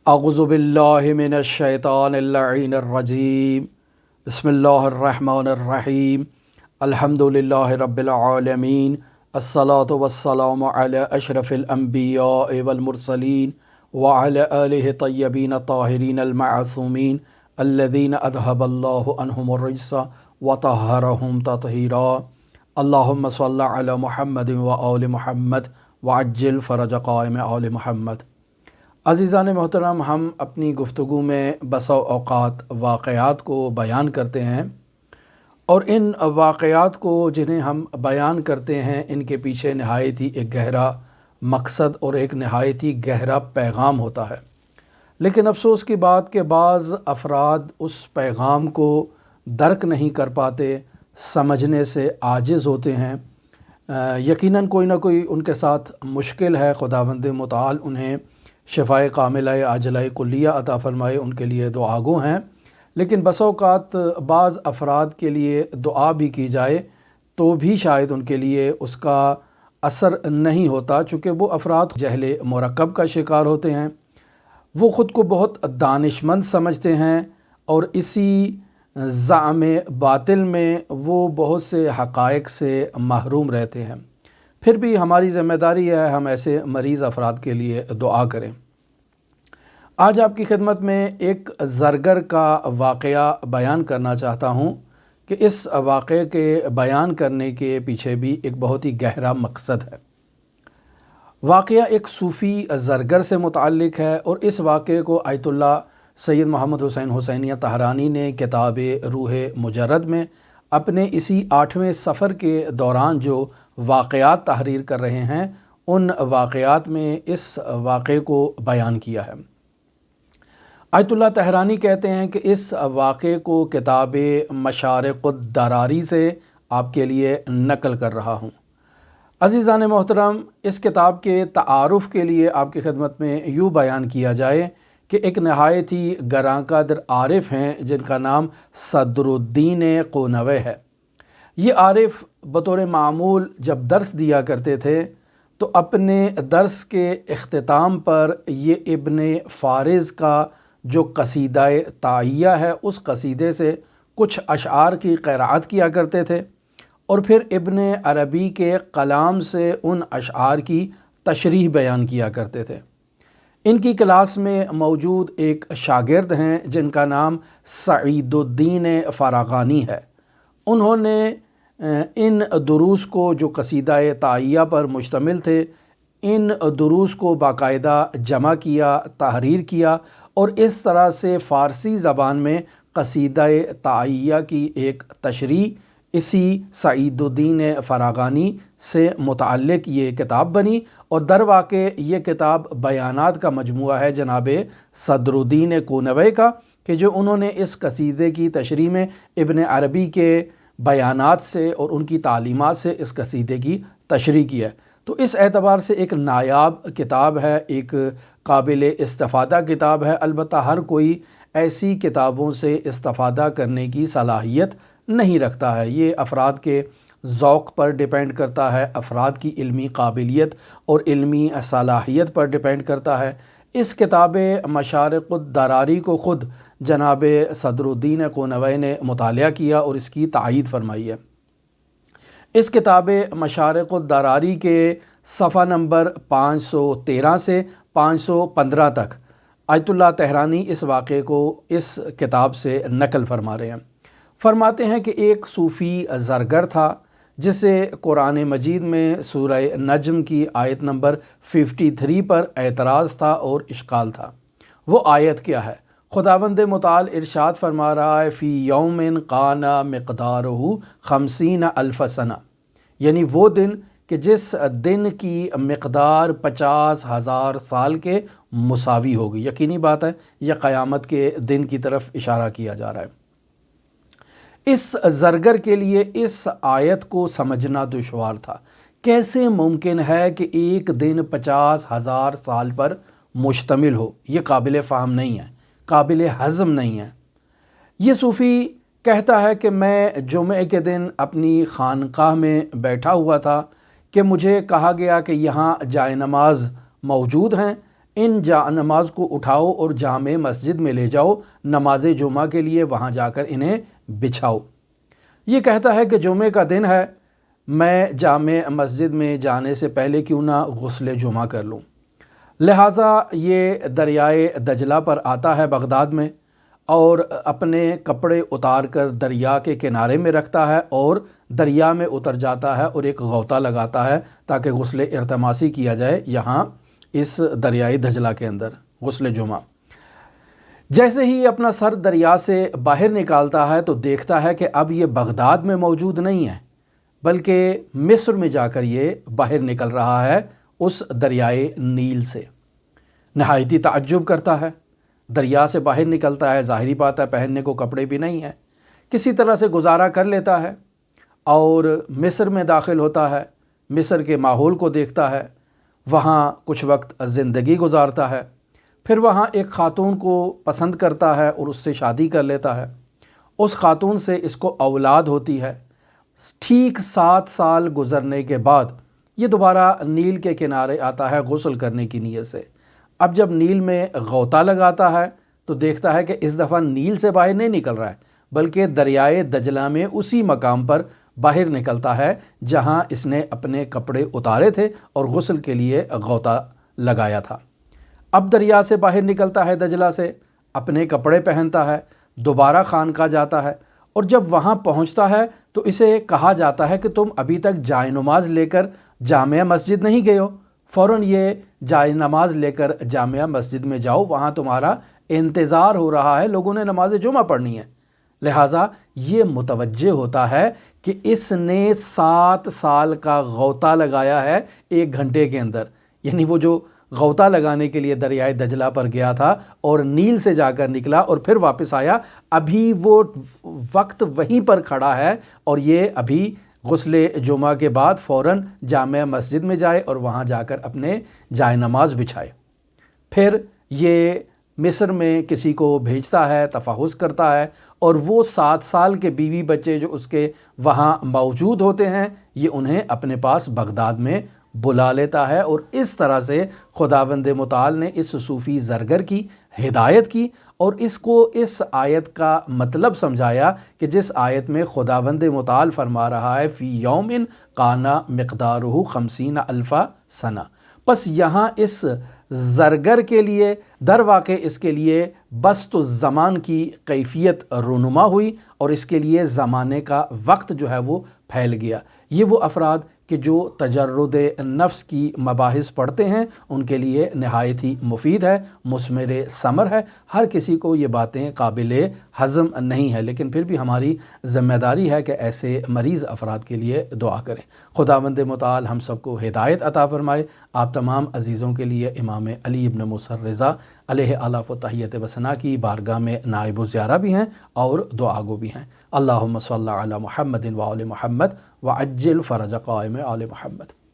اعوذ باللہ من الشیطان اللعین الرجیم بسم اللہ الرحمن الرحیم الحمد للہ رب العالمین الصلاة والسلام علی اشرف الانبیاء والمرسلین وعلی آلہ طیبین الطاہرین المعصومین الذین اذہب اللہ عنہم الرجس وطہرہم تطہیرا اللہم صل علی محمد وآل محمد وعجل فرج قائم آل محمد۔ عزیزان محترم، ہم اپنی گفتگو میں بسا اوقات واقعات کو بیان کرتے ہیں، اور ان واقعات کو جنہیں ہم بیان کرتے ہیں ان کے پیچھے نہایت ہی ایک گہرا مقصد اور ایک نہایت ہی گہرا پیغام ہوتا ہے، لیکن افسوس کی بات کہ بعض افراد اس پیغام کو درک نہیں کر پاتے، سمجھنے سے عاجز ہوتے ہیں۔ یقیناً کوئی نہ کوئی ان کے ساتھ مشکل ہے، خداوند متعال انہیں شفائے کاملہ عاجلہ کلیہ عطا فرمائے، ان کے لیے دعا گو ہیں، لیکن بسا اوقات بعض افراد کے لیے دعا بھی کی جائے تو بھی شاید ان کے لیے اس کا اثر نہیں ہوتا، چونکہ وہ افراد جہل مرکب کا شکار ہوتے ہیں، وہ خود کو بہت دانشمند سمجھتے ہیں، اور اسی زعم باطل میں وہ بہت سے حقائق سے محروم رہتے ہیں۔ پھر بھی ہماری ذمہ داری ہے ہم ایسے مریض افراد کے لیے دعا کریں۔ آج آپ کی خدمت میں ایک زرگر کا واقعہ بیان کرنا چاہتا ہوں کہ اس واقعے کے بیان کرنے کے پیچھے بھی ایک بہت ہی گہرا مقصد ہے۔ واقعہ ایک صوفی زرگر سے متعلق ہے، اور اس واقعے کو آیت اللہ سید محمد حسین حسینیہ طہرانی نے کتاب روح مجرد میں اپنے اسی 8ویں سفر کے دوران جو واقعات تحریر کر رہے ہیں ان واقعات میں اس واقعے کو بیان کیا ہے۔ آیت اللہ طہرانی کہتے ہیں کہ اس واقعے کو کتاب مشارق الدراری سے آپ کے لیے نقل کر رہا ہوں۔ عزیزان محترم، اس کتاب کے تعارف کے لیے آپ کی خدمت میں یوں بیان کیا جائے کہ ایک نہایت ہی گراں قدر عارف ہیں جن کا نام صدر الدین قونوی ہے۔ یہ عارف بطور معمول جب درس دیا کرتے تھے تو اپنے درس کے اختتام پر یہ ابن فارض کا جو قصیدہ تعیہ ہے اس قصیدے سے کچھ اشعار کی قرأت کیا کرتے تھے، اور پھر ابن عربی کے کلام سے ان اشعار کی تشریح بیان کیا کرتے تھے۔ ان کی کلاس میں موجود ایک شاگرد ہیں جن کا نام سعید الدین فراغانی ہے۔ انہوں نے ان دروس کو جو قصیدہ تعیہ پر مشتمل تھے، ان دروس کو باقاعدہ جمع کیا، تحریر کیا، اور اس طرح سے فارسی زبان میں قصیدہ تعیہ کی ایک تشریح اسی سعید الدین فراغانی سے متعلق یہ کتاب بنی، اور در واقع یہ کتاب بیانات کا مجموعہ ہے جناب صدر الدین قونوی کا، کہ جو انہوں نے اس قصیدے کی تشریح میں ابن عربی کے بیانات سے اور ان کی تعلیمات سے اس قصیدے کی تشریح کی ہے۔ تو اس اعتبار سے ایک نایاب کتاب ہے، ایک قابل استفادہ کتاب ہے۔ البتہ ہر کوئی ایسی کتابوں سے استفادہ کرنے کی صلاحیت نہیں رکھتا ہے، یہ افراد کے ذوق پر ڈیپینڈ کرتا ہے، افراد کی علمی قابلیت اور علمی صلاحیت پر ڈیپینڈ کرتا ہے۔ اس کتاب مشارق الدراری کو خود جناب صدر الدین قونوی نے مطالعہ کیا اور اس کی تائید فرمائی ہے۔ اس کتاب مشارق الدراری کے صفحہ نمبر 513 سے 515 تک آیت اللہ طہرانی اس واقعے کو اس کتاب سے نقل فرما رہے ہیں۔ فرماتے ہیں کہ ایک صوفی زرگر تھا جسے قرآن مجید میں سورہ نجم کی آیت نمبر 53 پر اعتراض تھا اور اشکال تھا۔ وہ آیت کیا ہے؟ خداوند متعال ارشاد فرما رہا ہے فی یوم کان مقدارہ 50,000 سنہ، یعنی وہ دن کہ جس دن کی مقدار 50,000 سال کے مساوی ہوگی۔ یقینی بات ہے یہ قیامت کے دن کی طرف اشارہ کیا جا رہا ہے۔ اس زرگر کے لیے اس آیت کو سمجھنا دشوار تھا۔ کیسے ممکن ہے کہ ایک دن 50,000 سال پر مشتمل ہو؟ یہ قابل فہم نہیں ہے، قابل ہضم نہیں ہے۔ یہ صوفی کہتا ہے کہ میں جمعے کے دن اپنی خانقاہ میں بیٹھا ہوا تھا کہ مجھے کہا گیا کہ یہاں جائے نماز موجود ہیں، ان نماز کو اٹھاؤ اور جامع مسجد میں لے جاؤ، نماز جمعہ کے لیے وہاں جا کر انہیں بچھاؤ۔ یہ کہتا ہے کہ جمعے کا دن ہے، میں جامع مسجد میں جانے سے پہلے کیوں نہ غسل جمعہ کر لوں۔ لہٰذا یہ دریائے دجلہ پر آتا ہے بغداد میں، اور اپنے کپڑے اتار کر دریا کے کنارے میں رکھتا ہے اور دریا میں اتر جاتا ہے اور ایک غوطہ لگاتا ہے تاکہ غسل ارتماسی کیا جائے یہاں اس دریائے دجلہ کے اندر غسل جمعہ۔ جیسے ہی اپنا سر دریا سے باہر نکالتا ہے تو دیکھتا ہے کہ اب یہ بغداد میں موجود نہیں ہے، بلکہ مصر میں جا کر یہ باہر نکل رہا ہے اس دریائے نیل سے۔ نہایتی تعجب کرتا ہے، دریا سے باہر نکلتا ہے، ظاہری بات ہے پہننے کو کپڑے بھی نہیں ہیں، کسی طرح سے گزارا کر لیتا ہے اور مصر میں داخل ہوتا ہے، مصر کے ماحول کو دیکھتا ہے، وہاں کچھ وقت زندگی گزارتا ہے، پھر وہاں ایک خاتون کو پسند کرتا ہے اور اس سے شادی کر لیتا ہے۔ اس خاتون سے اس کو اولاد ہوتی ہے۔ ٹھیک 7 سال گزرنے کے بعد یہ دوبارہ نیل کے کنارے آتا ہے غسل کرنے کی نیت سے۔ اب جب نیل میں غوطہ لگاتا ہے تو دیکھتا ہے کہ اس دفعہ نیل سے باہر نہیں نکل رہا ہے، بلکہ دریائے دجلہ میں اسی مقام پر باہر نکلتا ہے جہاں اس نے اپنے کپڑے اتارے تھے اور غسل کے لیے غوطہ لگایا تھا۔ اب دریا سے باہر نکلتا ہے دجلہ سے، اپنے کپڑے پہنتا ہے، دوبارہ خانقاہ جاتا ہے، اور جب وہاں پہنچتا ہے تو اسے کہا جاتا ہے کہ تم ابھی تک جائے نماز لے کر جامع مسجد نہیں گئے ہو، فوراً یہ جائے نماز لے کر جامع مسجد میں جاؤ، وہاں تمہارا انتظار ہو رہا ہے، لوگوں نے نماز جمعہ پڑھنی ہے۔ لہٰذا یہ متوجہ ہوتا ہے کہ اس نے 7 سال کا غوطہ لگایا ہے 1 گھنٹے کے اندر، یعنی وہ جو غوطہ لگانے کے لیے دریائے دجلہ پر گیا تھا اور نیل سے جا کر نکلا اور پھر واپس آیا، ابھی وہ وقت وہیں پر کھڑا ہے اور یہ ابھی غسل جمعہ کے بعد فوراً جامع مسجد میں جائے اور وہاں جا کر اپنے جائے نماز بچھائے۔ پھر یہ مصر میں کسی کو بھیجتا ہے، تفحص کرتا ہے، اور وہ 7 سال کے بیوی بچے جو اس کے وہاں موجود ہوتے ہیں یہ انہیں اپنے پاس بغداد میں بلا لیتا ہے، اور اس طرح سے خداوند متعال نے اس صوفی زرگر کی ہدایت کی اور اس کو اس آیت کا مطلب سمجھایا کہ جس آیت میں خداوند متعال فرما رہا ہے فی یوم کان مقدارہ 50,000 سنہ۔ پس یہاں اس زرگر کے لیے در واقع اس کے لیے بسط الزمان کی کیفیت رونما ہوئی اور اس کے لیے زمانے کا وقت جو ہے وہ پھیل گیا۔ یہ وہ افراد کہ جو تجرد نفس کی مباحث پڑھتے ہیں ان کے لیے نہایت ہی مفید ہے، مثمر ثمر ہے۔ ہر کسی کو یہ باتیں قابل ہضم نہیں ہے، لیکن پھر بھی ہماری ذمہ داری ہے کہ ایسے مریض افراد کے لیے دعا کریں۔ خداوند متعال ہم سب کو ہدایت عطا فرمائے۔ آپ تمام عزیزوں کے لیے امام علی ابن موسیٰ الرضا علیہ آلاف و تحیت و ثنا کی بارگاہ میں نائب و زیارہ بھی ہیں اور دعا گو بھی ہیں۔ اللہم صلی علی محمد و آل محمد وعجل فرج قائم آل محمد۔